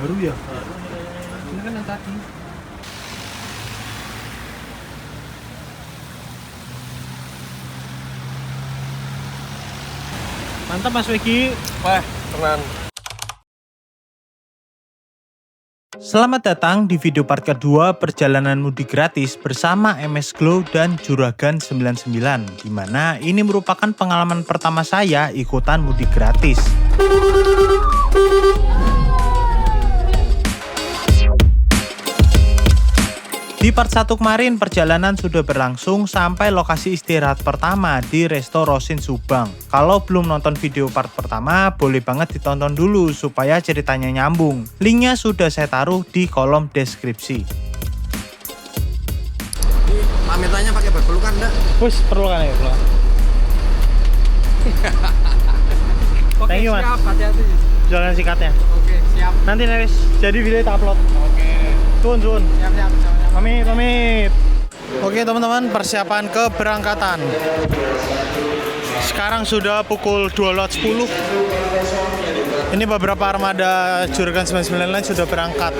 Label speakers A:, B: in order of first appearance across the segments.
A: Baru ya?
B: Ini kan yang tadi. Mantap Mas Wegi.
A: Wah, tenang.
C: Selamat datang di video part kedua perjalanan mudik gratis bersama MS Glow dan Juragan 99, di mana ini merupakan pengalaman pertama saya ikutan mudik gratis. Di part 1 kemarin perjalanan sudah berlangsung sampai lokasi istirahat pertama di Resto Rosin Subang. Kalau belum nonton video part pertama, boleh banget ditonton dulu supaya ceritanya nyambung. Linknya sudah saya taruh di kolom deskripsi.
A: Pamitannya pakai berpelukan enggak?
C: Wis perlu kan ya, perlu.
B: Oke,
C: Thank you, Mas.
B: siap, hati-hati.
C: Jualan sikatnya.
B: Oke, siap.
C: Nanti Neris, jadi video tak upload.
B: Oke.
C: Sun.
B: Siap.
C: Pamit. Oke teman-teman, persiapan keberangkatan. Sekarang sudah pukul 12.10. Ini beberapa armada Juragan 99 lain sudah berangkat.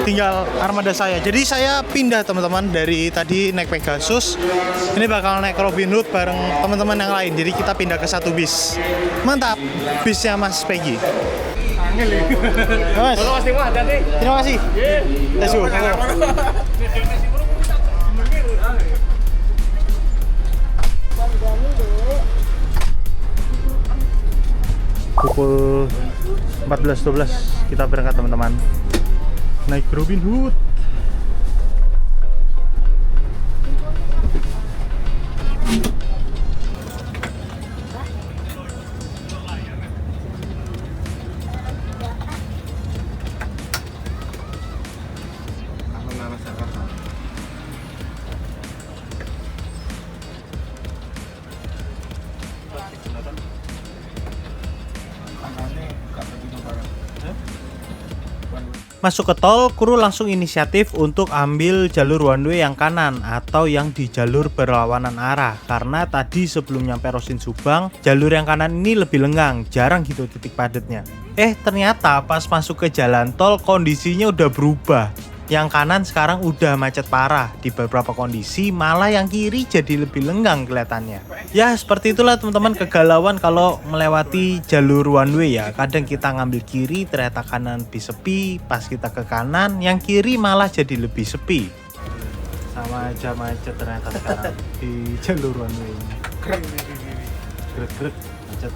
C: Tinggal armada saya. Jadi saya pindah teman-teman, dari tadi naik Pegasus. Ini bakal naik Robin Hood bareng teman-teman yang lain. Jadi kita pindah ke satu bis. Mantap, bisnya Mas Peggy. Mas, terima kasih. Let's go. Pukul 14.12 kita berangkat teman-teman. Naik Robin Hood. Masuk ke tol, kru langsung inisiatif untuk ambil jalur one way yang kanan atau yang di jalur berlawanan arah. Karena tadi sebelum nyampe Rosin Subang, jalur yang kanan ini lebih lenggang, jarang gitu titik padatnya. Ternyata pas masuk ke jalan tol kondisinya udah berubah. Yang kanan sekarang udah macet parah, di beberapa kondisi malah yang kiri jadi lebih lenggang kelihatannya. Ya seperti itulah teman-teman kegalauan kalau melewati jalur one way ya. Kadang kita ngambil kiri ternyata kanan lebih sepi, pas kita ke kanan yang kiri malah jadi lebih sepi. Sama aja macet ternyata sekarang di jalur one way ini. Grek macet.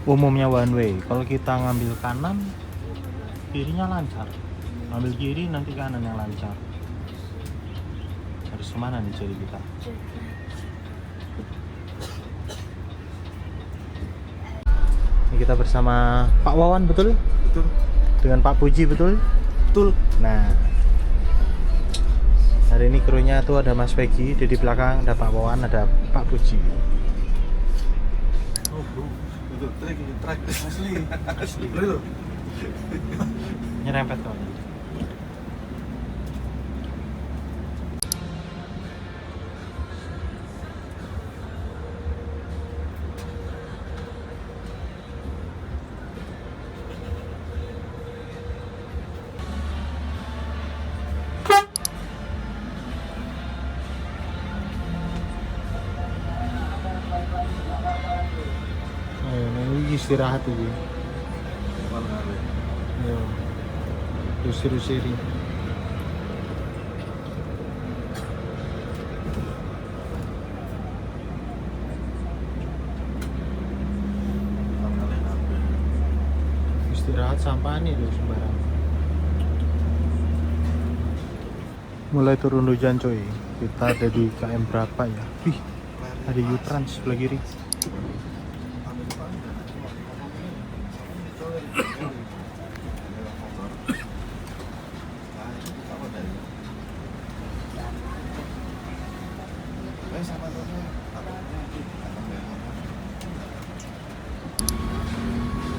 C: Umumnya one way, kalau kita ngambil kanan kirinya lancar, ngambil kiri nanti kanan yang lancar. Harus kemana nih jadi kita? Ini kita bersama Pak Wawan, betul?
A: Betul.
C: Dengan Pak Puji, betul?
A: Betul.
C: Nah, hari ini krunya tuh ada Mas Peggy, di belakang ada Pak Wawan, ada Pak Puji.
A: Oh, bro. Itu trek asli. Bro.
C: Nyerempet kok. Ayo, istirahat aja. Yo. Rusiri. Istirahat sampah nih tuh sembarang. Mulai turun hujan coy. Kita ada di KM berapa ya? Wih, ada U-Trans sebelah kiri.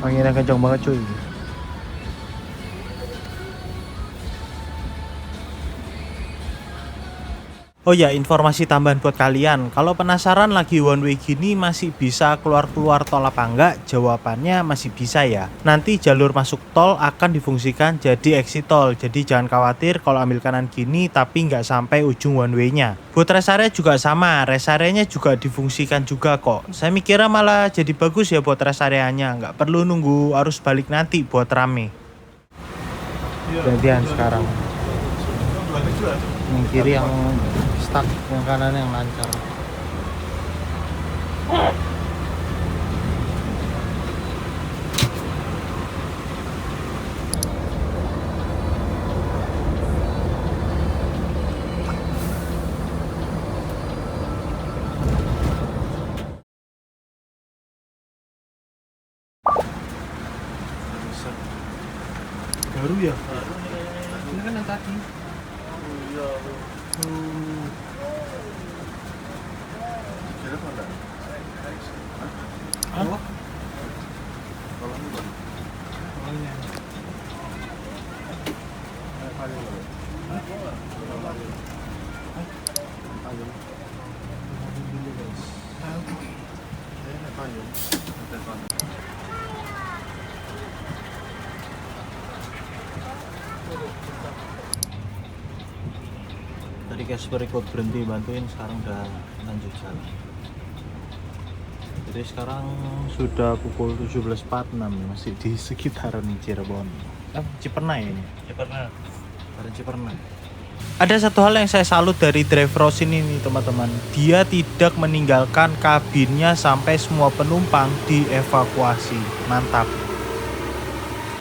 C: Anginnya kencang banget cuy. Oh ya, informasi tambahan buat kalian. Kalau penasaran lagi one way gini masih bisa keluar-keluar tol apa enggak? Jawabannya masih bisa ya. Nanti jalur masuk tol akan difungsikan jadi exit tol. Jadi jangan khawatir kalau ambil kanan gini tapi nggak sampai ujung one way-nya. Buat rest area juga sama, rest area-nya juga difungsikan juga kok. Saya mikirnya malah jadi bagus ya buat rest area-nya. Nggak perlu nunggu arus balik nanti buat rame. Gantian sekarang. Yang kiri yang stuck, yang kanan yang lancar. Baru ya?
B: Ini kan yang tadi.
A: Kira mana?
B: Hah?
A: Kalau ini bang.
B: Awalnya.
C: Tadi Casper ikut berhenti bantuin, sekarang udah lanjut jalan. Jadi sekarang sudah pukul 17.46, masih di sekitaran Cirebon. Cipernai ini.
B: Ciperna.
C: Ciperna. Ada satu hal yang saya salut dari driver Rosin ini teman-teman. Dia tidak meninggalkan kabinnya sampai semua penumpang dievakuasi. Mantap.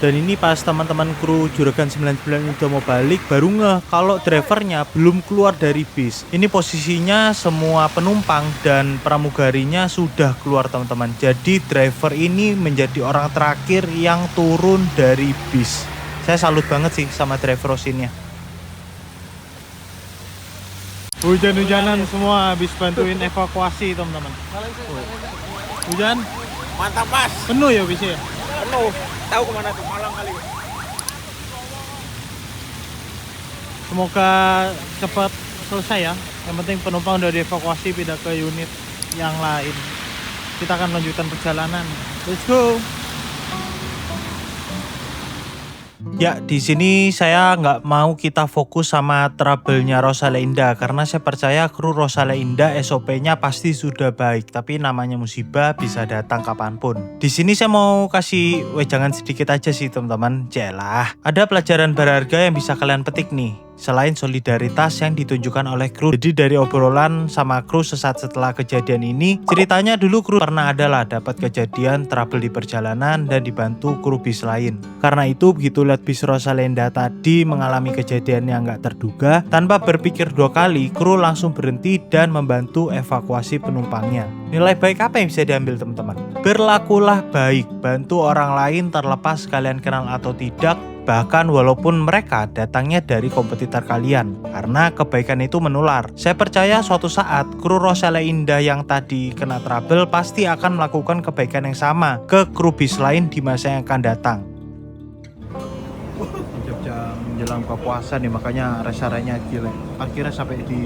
C: Dan ini pas teman-teman kru Juragan 99 udah mau balik, baru ngeh kalau drivernya belum keluar dari bis. Ini posisinya semua penumpang dan pramugarinya sudah keluar teman-teman. Jadi driver ini menjadi orang terakhir yang turun dari bis. Saya salut banget sih sama driver Rosinnya. Hujan-hujanan semua habis bantuin evakuasi teman-teman. Hujan?
B: Mantap mas.
C: Penuh ya bisnya?
B: Penuh. Tahu kemana tuh? Malang kali.
C: Semoga cepat selesai ya. Yang penting penumpang udah dievakuasi pindah ke unit yang lain. Kita akan melanjutkan perjalanan. Let's go. Ya, di sini saya nggak mau kita fokus sama trouble-nya Rosalinda karena saya percaya kru Rosalinda SOP-nya pasti sudah baik, tapi namanya musibah bisa datang kapanpun. Di sini saya mau kasih wejangan sedikit aja sih teman-teman. Jelah, ada pelajaran berharga yang bisa kalian petik nih. Selain solidaritas yang ditunjukkan oleh kru. Jadi dari obrolan sama kru sesaat setelah kejadian ini, ceritanya dulu kru pernah adalah dapat kejadian trouble di perjalanan dan dibantu kru bis lain. Karena itu begitu lihat bis Rosalinda tadi mengalami kejadian yang gak terduga, tanpa berpikir dua kali, kru langsung berhenti dan membantu evakuasi penumpangnya. Nilai baik apa yang bisa diambil teman-teman? Berlakulah baik, bantu orang lain terlepas kalian kenal atau tidak, bahkan walaupun mereka datangnya dari kompetitor kalian, karena kebaikan itu menular. Saya percaya suatu saat kru Rosalinda yang tadi kena trouble pasti akan melakukan kebaikan yang sama ke kru bis lain di masa yang akan datang. Jam-jam menjelang buka puasa nih, makanya rest area-nya gila. Parkirnya sampai di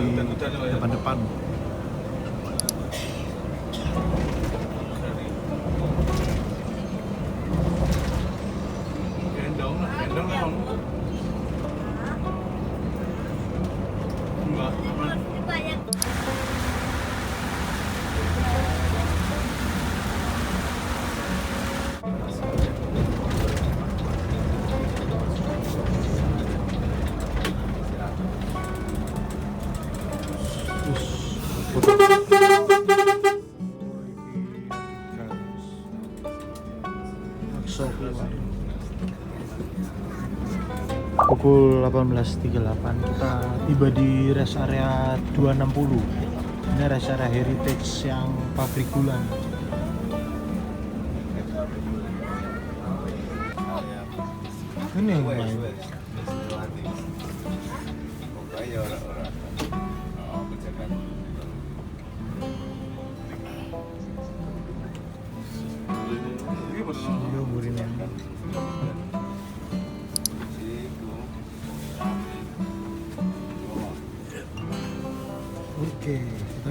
C: depan-depan. Pukul 18.38 kita tiba di rest area 260. Ini rest area heritage yang pabrik gula. Ini yang main.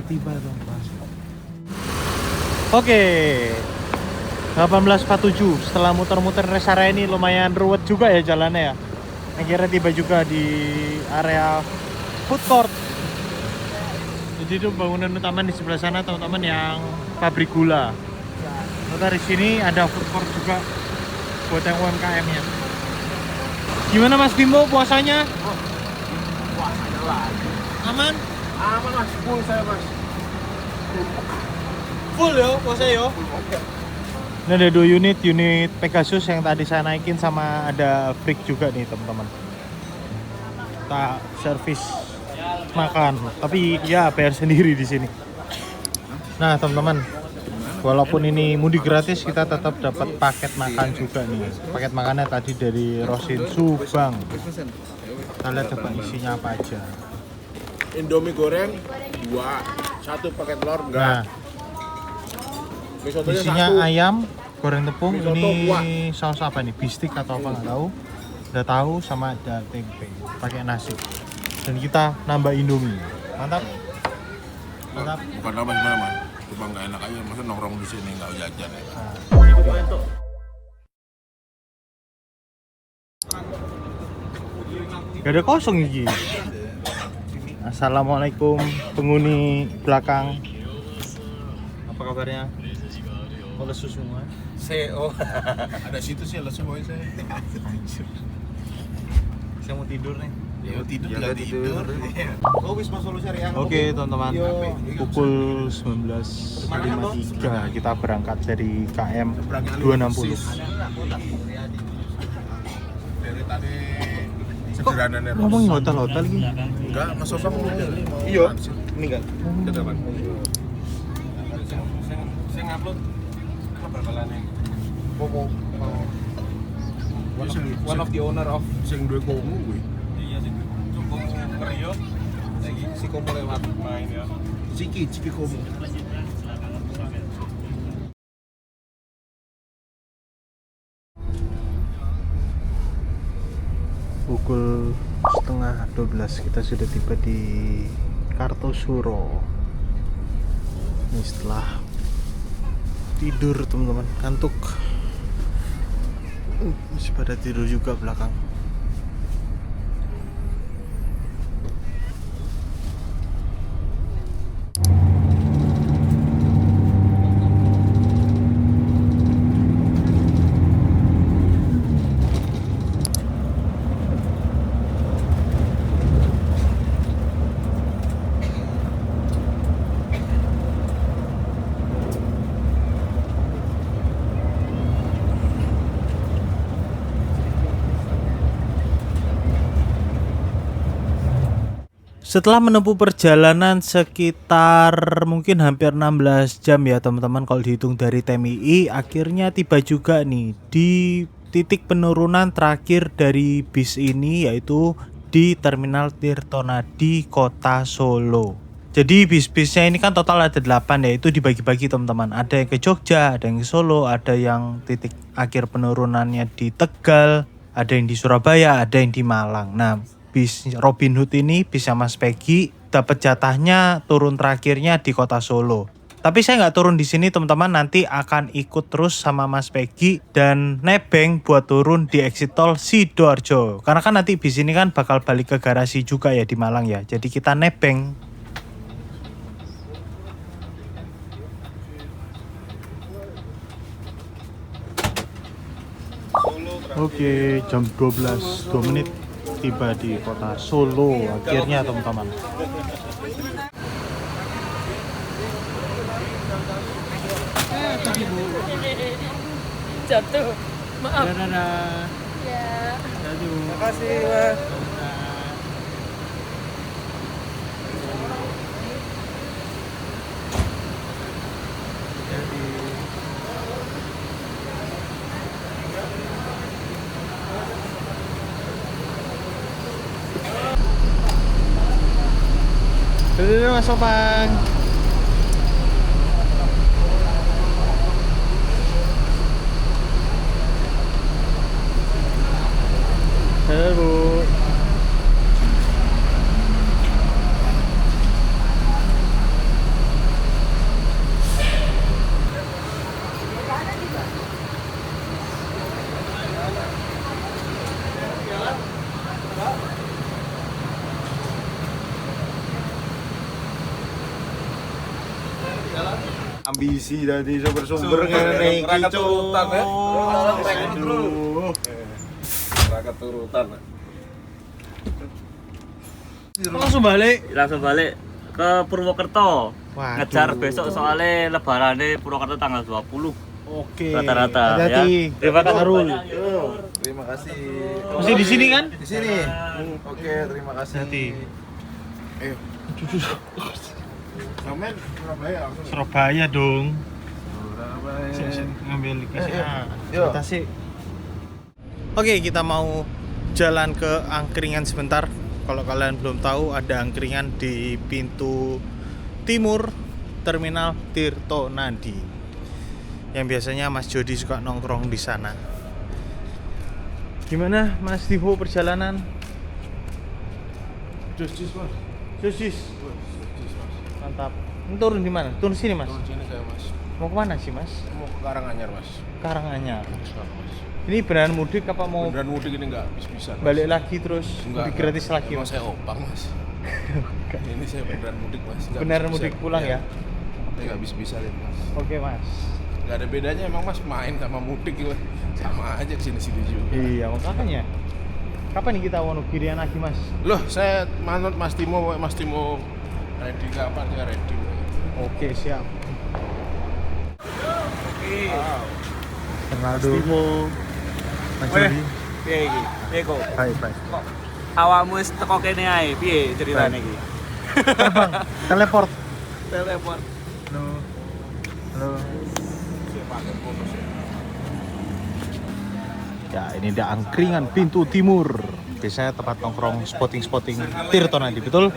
C: tiba teman-teman. Oke, 18.47. Setelah muter-muter rest area ini lumayan ruwet juga ya jalannya ya. Akhirnya tiba juga di area food court. Jadi itu bangunan utama di sebelah sana teman-teman yang pabrik gula. Terus di sini ada food court juga buat yang UMKM-nya. Gimana Mas Bimbo puasanya?
A: Puasanya lagi.
C: Aman?
A: Aman mas, full saya mas.
C: Full yo, puasa yo. Ini ada 2 unit Pegasus yang tadi saya naikin sama ada Freak juga nih teman-teman. Kita servis makan, tapi ya bayar sendiri di sini. Nah teman-teman, walaupun ini mudik gratis, kita tetap dapat paket makan juga nih. Paket makannya tadi dari Rosin Subang. Kita lihat coba isinya apa aja.
A: Indomie goreng 2, 1 paket telur enggak.
C: Nah,
A: Misotonya
C: isinya
A: 1.
C: ayam, goreng tepung,
A: Misoto
C: ini
A: kuah.
C: saus apa nih? Bistik atau apa nggak tahu. Udah tahu sama ada tempe, pakai nasi. Dan kita nambah Indomie. Mantap. Mantap.
A: Bukan apa gimana mas? Cuma nggak enak aja, masa nongkrong di sini nggak jajan ya.
C: Gak ada kosong iki. Assalamualaikum penghuni belakang. Apa kabarnya? Oh, lesu semua.
A: CEO. Ada situ sih lesu boy saya.
C: Saya mau tidur nih.
A: Ya tidur tinggal tidur. Oh Wisma Solo Syariah.
C: Oke teman-teman, pukul 19.53 kita berangkat dari KM 260.
A: Dari tadi sederhana nih.
C: Ngomongin hotel-hotel gini.
A: Enggak, Mas Sofa mau
C: Iya, ini kan.
A: Kedapan. Saya ngupload apa balane? Popo. One of the owner of sing duwe komu kuwi. Iya sing cukup ngeri yo. Lagi si komu lewat main ya. Ciki komu.
C: Pukul setengah 12 kita sudah tiba di Kartosuro. Ini setelah tidur teman-teman, kantuk. Masih pada tidur juga belakang. Setelah menempuh perjalanan sekitar mungkin hampir 16 jam ya teman-teman kalau dihitung dari TMI, akhirnya tiba juga nih di titik penurunan terakhir dari bis ini, yaitu di Terminal Tirtonadi Kota Solo. Jadi bis-bisnya ini kan total ada 8 ya, itu dibagi-bagi teman-teman. Ada yang ke Jogja, ada yang ke Solo, ada yang titik akhir penurunannya di Tegal, ada yang di Surabaya, ada yang di Malang. Nah, bis Robin Hood ini, bisnya Mas Peggy, dapat jatahnya turun terakhirnya di Kota Solo. Tapi saya nggak turun di sini teman-teman, nanti akan ikut terus sama Mas Peggy dan nebeng buat turun di exit tol Sidoarjo. Karena kan nanti bis ini kan bakal balik ke garasi juga ya di Malang ya. Jadi kita nebeng. Oke, jam 12, 2 menit tiba di Kota Solo akhirnya teman-teman.
D: Jatuh, maaf
C: Dadah.
D: ya.
C: Terima
A: kasih, Mas.
C: Dadah Mas Sopang. Halo Bu.
A: ambisi tadi sumber-sumber ngene iki turutan ya. Ora keturutan.
D: Langsung balik ke Purwokerto.
C: Waduh.
D: Ngejar besok soalnya lebarannya Purwokerto tanggal 20
C: Oke.
D: rata-rata ya.
C: Hati-hati.
D: Terima kasih.
C: Harul.
A: Terima kasih.
C: Masih di sini kan?
A: Di sini. Oke, terima kasih.
C: Hati.
A: Ayo. Sampean Surabaya langsung.
C: Surabaya dong.
A: Surabaya.
C: Ngambil ke sini.
A: Yuk.
C: Kita sih. Oke, kita mau jalan ke angkringan sebentar. Kalau kalian belum tahu, ada angkringan di pintu timur Terminal Tirto Nadi. Yang biasanya Mas Jody suka nongkrong di sana. Gimana Mas Divo perjalanan?
A: Jus, Mas.
C: Josis. Mantap. Ini turun di mana? Turun sini, Mas.
A: Turun sini saya, Mas.
C: Mau kemana sih, Mas?
A: Mau ke Karanganyar, Mas.
C: Karanganyar.
A: Mas.
C: Ini beneran mudik apa mau
A: Beneran mudik ini enggak bisa.
C: balik lagi terus mudik gratis lagi,
A: Emang
C: Mas?
A: saya opang, Mas. Ini saya beneran mudik, Mas. Nggak
C: Beneran
A: bisa-bisa.
C: mudik pulang ya?
A: Saya nggak bisa-bisa lihat, Mas.
C: Oke, Mas.
A: Nggak ada bedanya emang, Mas, main sama mudik gitu. Sama aja kesini-sini juga.
C: Iya, makanya. Kapan nih kita Wonogirian lagi, Mas?
A: Loh, saya manut Mas Timo ready kapan ya ready.
C: Oke, siap.
D: Wow.
C: Ronaldo. Mas
D: Weh.
C: Jody.
D: Piye iki? Piye kok?
C: Baik, baik.
D: Awakmu wis teko kene ae. Piye ceritane iki?
C: Terbang, teleport.
D: Teleport.
C: Halo. Halo. Ya, ini ada angkringan pintu timur. Biasanya tempat nongkrong spotting Tirto Nadi, betul?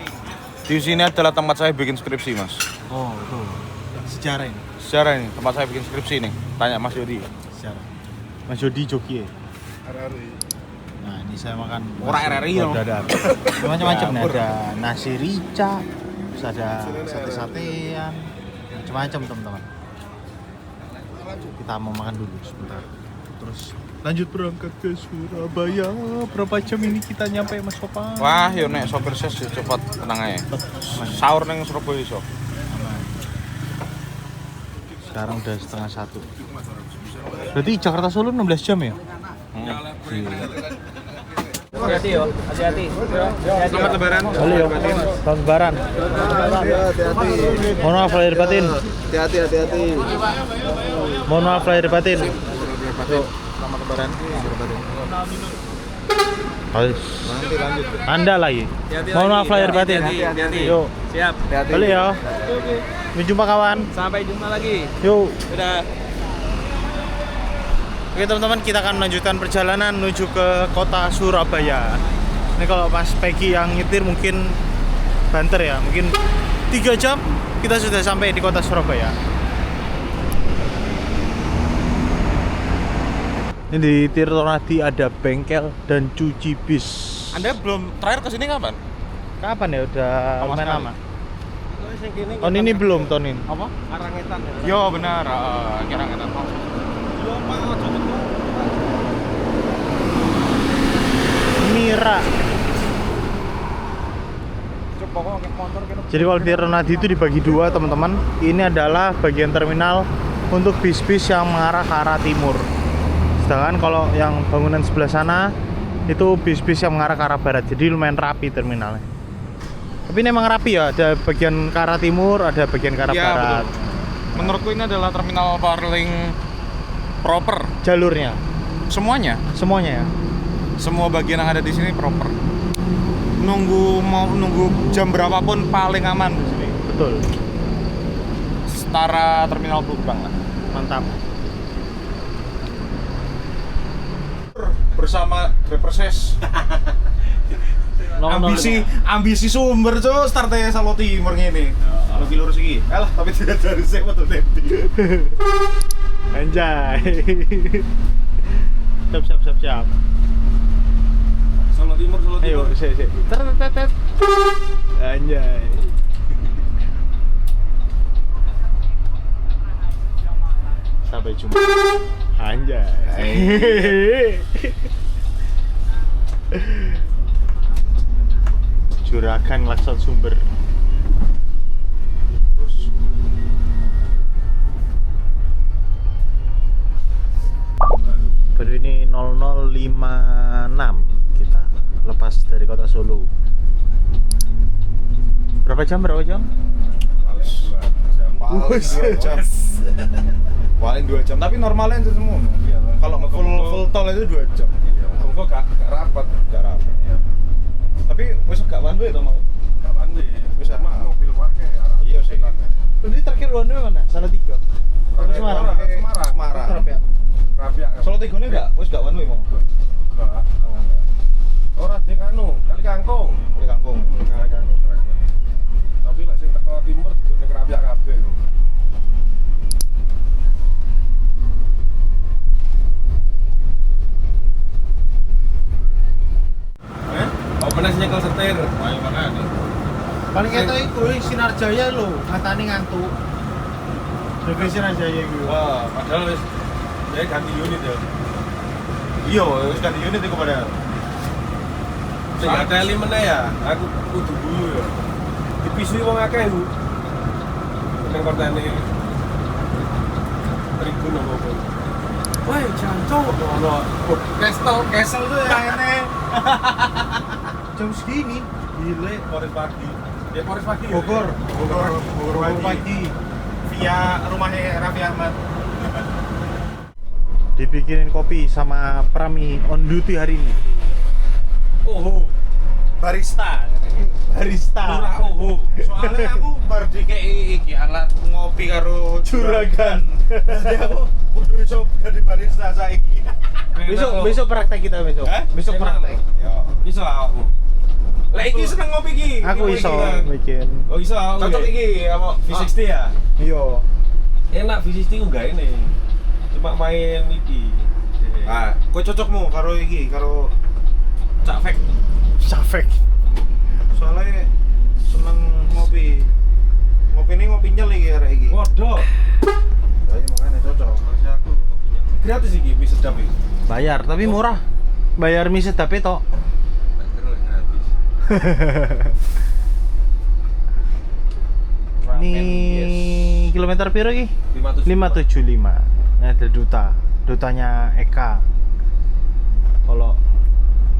E: Di sini adalah tempat saya bikin skripsi, Mas.
C: Oh, betul. Sejarah ini.
E: Sejarah ini, tempat saya bikin skripsi nih. Tanya Mas Yodi.
C: Sejarah. Mas Jody joki ya?
A: Hari-hari.
C: Nah, ini saya makan
E: Ora RRI ya.
C: dadar. Macam-macam nih, ada nasi rica, terus ada sate-satean, macam-macam teman-teman. Kita mau makan dulu sebentar. Terus lanjut berangkat ke Surabaya. Berapa jam ini kita nyampe, Mas Sopan?
E: Wah, yo nek sopir ses yo cepat tenang ae. Sahur nang Surabaya iso.
C: Aman. Sekarang udah 12:30. Berarti Jakarta Solo 16 jam ya?
D: Hati-hati yo, hati-hati.
E: Selamat lebaran.
C: Halo ya, selamat lebaran.
A: Hati-hati.
C: Mohon maaf lahir batin.
A: Hati-hati.
C: Mohon maaf lahir batin.
A: Selamat lebaran.
C: Harus.
A: Nanti lanjut.
C: Anda lagi. Mohon maaf lahir batin.
D: Hati-hati.
C: Yuk,
D: Siap.
C: balik ya. Sampai jumpa kawan.
D: Sampai jumpa lagi.
C: Yuk.
D: Dadah.
C: Oke teman-teman, kita akan melanjutkan perjalanan menuju ke kota Surabaya. Ini kalau pas Peggy yang nyetir mungkin banter ya, mungkin 3 jam kita sudah sampai di kota Surabaya. Ini di Tirto Nadi ada bengkel dan cuci bis.
E: Anda belum terakhir ke sini kapan?
C: Kapan ya? Udah
E: Lama
C: lumayan
E: sekali.
C: lama. Tahun ini belum, tahun ini.
E: Apa?
A: Karangetan ya.
E: Yo benar, Karangetan.
C: Mira. Jadi kalau di Tirto Nadi itu dibagi dua teman-teman. Ini adalah bagian terminal untuk bis-bis yang mengarah ke arah timur. Sedangkan kalau yang bangunan sebelah sana itu bis-bis yang mengarah ke arah barat. Jadi lumayan rapi terminalnya. Tapi ini emang rapi ya. Ada bagian ke arah timur, ada bagian ke arah
E: Iya,
C: barat.
E: betul. Menurutku ini adalah terminal paling proper.
C: Jalurnya,
E: Semuanya,
C: semuanya ya.
E: semua bagian yang ada di sini proper. Mau nunggu jam berapapun paling aman di sini.
C: Betul.
E: Setara terminal Pelumpang lah.
C: Mantap.
E: Bersama Reperses. ambisi sumber cuk startnya Salo Timur ngene. Lagi lurus iki. Alah tapi tidak dari sik metu nanti.
C: Anjay. Siap.
E: Salo Timur.
C: Ayo, sik. Tet. Anjay. Sampai jumpa. Anjay. Juragan Lakson Sumber. kita lepas dari kota Solo. Berapa jam?
E: Paling 2 jam. Paling 2 jam, tapi normalnya itu semua. Kalau full tol itu 2 jam.
A: Kok gak rapat.
E: Gak rapat. Tapi wis gak one way to, Mang.
A: Gak pandai.
E: Wis
A: Sama
E: sama.
A: mobil pakai arah.
E: Iya sih.
C: Ini terakhir one way mana? Salatiga.
A: Semarang.
E: Semarang.
A: Rapiak.
E: Solo Tigone enggak? Wis gak one way, Mang.
A: Enggak. Ora dek anu, kali kangkung.
E: Di Kangkung.
A: Kali kangkung. Tapi lek sing teko timur nek rapiak kabeh. Oh, bener nyekel setir. Ayo makane.
C: Paling ketok iku Sinar Jaya lho, katane ngantuk. Dewe Sinar Jaya iku.
A: Wah, padahal wis dia ganti unit ya.
E: Iya, wis ganti unit iku padahal.
A: Sing gak teli meneh ya, aku kudu guyu ya. Dipisui wong akeh ku. Ning kontene Tribun apa. Woi, jancuk ngono. Kesel tuh ya ini.
C: Jam segini
A: Gile, Polres pagi. Ya Polres pagi. ya?
C: Bogor
A: pagi.
E: Via rumahnya Raffi Ahmad.
C: dibikinin kopi sama Prami on duty hari ini.
A: Oh,
E: Barista.
A: murah oh.
E: Soalnya aku baru dikei iki alat ngopi karo
C: Juragan.
E: Jadi aku kudu iso jadi barista saiki.
C: Besok praktek kita besok.
E: Hah?
C: Besok praktek.
E: Yo.
A: Iso aku.
E: Lah iki seneng ngopi iki.
C: Aku
E: Ngopi
C: iso
E: iki.
C: bikin.
A: Oh iso aku.
E: Cocok iki apa
A: V60 ya?
C: Iya.
A: Enak V60 ku enggak ini. Cuma main iki.
E: Ah, kowe cocokmu karo iki karo Cak Fek.
C: Safek.
E: Soalnya seneng ngopi. Ngopi ini ngopi nyel iki arek iki.
A: Waduh.
E: Lah iya makanya cocok.
A: Masih aku kopinya. Gratis iki mie sedap iki.
C: Bayar tapi murah. Bayar mie sedap itu.
A: Gratis.
C: Ini kilometer piro iki? 575. Nah, ada dutanya Eka. Kalau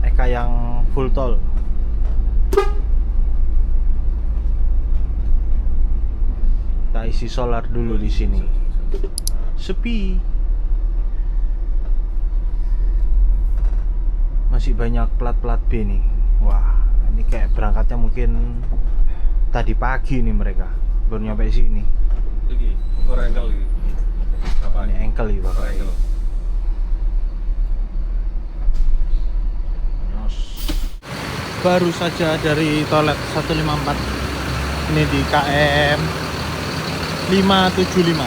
C: Eka yang full tol. Kita isi solar dulu di sini. Sepi. Masih banyak plat-plat B nih. Wah, ini kayak berangkatnya mungkin tadi pagi nih mereka. Baru nyampe sini.
A: Iki, korengkel iki. Apa
C: Ini engkel ya, Bapak.
A: Korengkel.
C: Baru saja dari toilet 154. Ini di KM 575.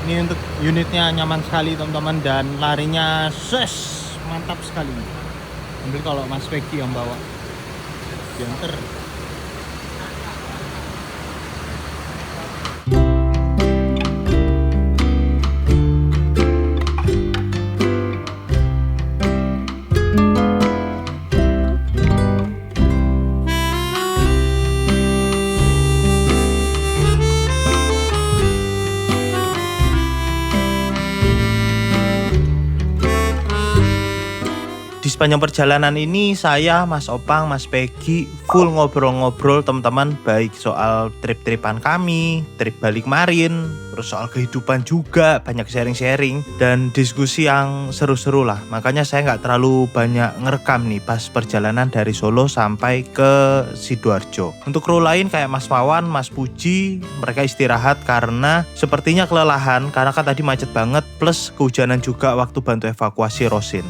C: Ini untuk unitnya nyaman sekali teman-teman, dan larinya mantap sekali. Ambil kalau Mas Peggy yang bawa. Diantar. Di sepanjang perjalanan ini saya, Mas Opang, Mas Peggy full ngobrol-ngobrol teman-teman, baik soal trip-tripan kami, trip balik kemarin, terus soal kehidupan juga, banyak sharing-sharing dan diskusi yang seru-seru lah. Makanya saya nggak terlalu banyak ngerekam nih pas perjalanan dari Solo sampai ke Sidoarjo. Untuk kru lain kayak Mas Wawan, Mas Puji, mereka istirahat karena sepertinya kelelahan karena kan tadi macet banget plus kehujanan juga waktu bantu evakuasi Rosin.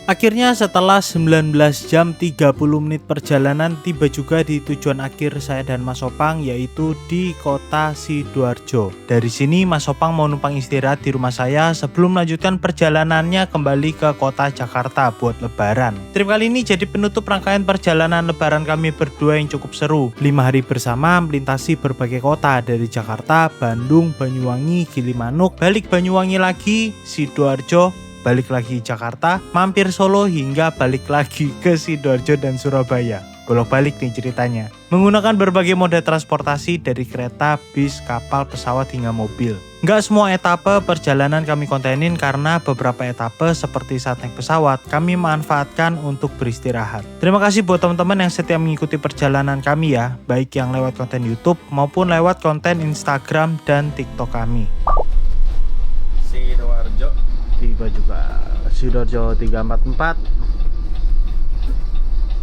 C: Akhirnya setelah 19 jam 30 menit perjalanan tiba juga di tujuan akhir saya dan Mas Opang, yaitu di kota Sidoarjo. Dari sini Mas Opang mau numpang istirahat di rumah saya sebelum melanjutkan perjalanannya kembali ke kota Jakarta buat lebaran. Trip kali ini jadi penutup rangkaian perjalanan lebaran kami berdua yang cukup seru. 5 hari bersama melintasi berbagai kota dari Jakarta, Bandung, Banyuwangi, Gilimanuk, balik Banyuwangi lagi, Sidoarjo, balik lagi Jakarta, mampir Solo hingga balik lagi ke Sidoarjo dan Surabaya. bolak-balik nih ceritanya. Menggunakan berbagai moda transportasi dari kereta, bis, kapal, pesawat hingga mobil. Nggak semua etape perjalanan kami kontenin karena beberapa etape seperti saat naik pesawat kami manfaatkan untuk beristirahat. Terima kasih buat teman-teman yang setia mengikuti perjalanan kami ya, baik yang lewat konten YouTube maupun lewat konten Instagram dan TikTok kami.
A: Sidoarjo.
C: Tiba juga Sidoarjo 344.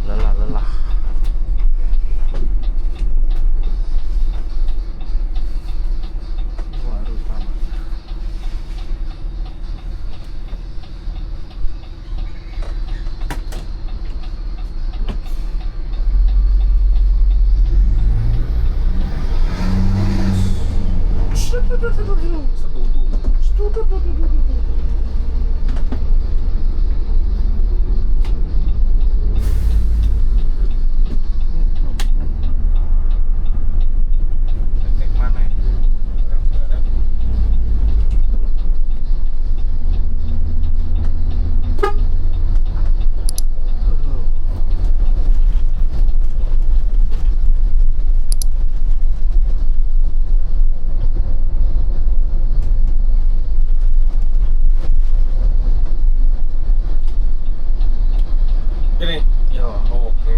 C: Lelah.
A: Cek mana ya? Ini.
C: Yo.
A: Oke.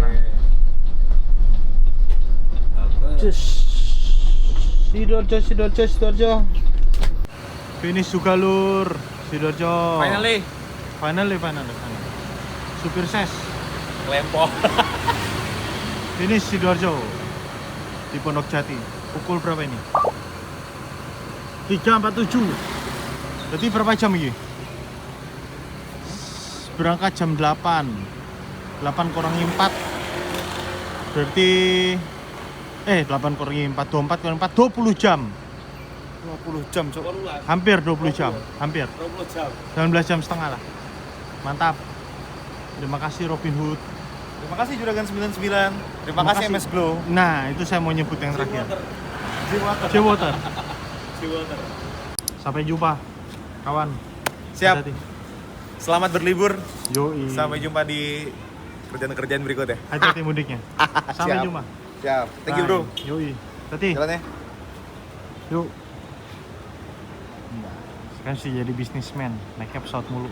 C: Sidoarjo. Finish juga lur. Sidoarjo. Finally. Supir ses.
A: Lempo.
C: Finish Sidoarjo. Di Pondok Jati. Pukul berapa ini? 3.47. Berarti berapa jam ini? Berangkat jam 8. 8 kurangi 4. Berarti 8 kurangi 4, 24 kurangi 4, 20 jam.
E: 20 jam, Cok.
C: Hampir 20 jam. Hampir.
A: 20 jam.
C: 19 jam setengah lah. Mantap. Terima kasih Robin Hood.
E: Terima kasih Juragan 99. Terima kasih MS Glow.
C: Nah, itu saya mau nyebut yang terakhir.
E: Seawater.
C: Seawater. Sampai jumpa, kawan.
E: Siap.
C: Hati-hati.
E: Selamat berlibur.
C: Yoi.
E: Sampai jumpa di kerjaan-kerjaan berikutnya.
C: Hati-hati mudiknya. Sampai
E: Siap.
C: jumpa.
E: Siap. Thank you, Bro.
C: Yoi. Hati.
E: Jalan ya.
C: Yuk. Sekarang sih jadi bisnismen, naiknya pesawat mulu.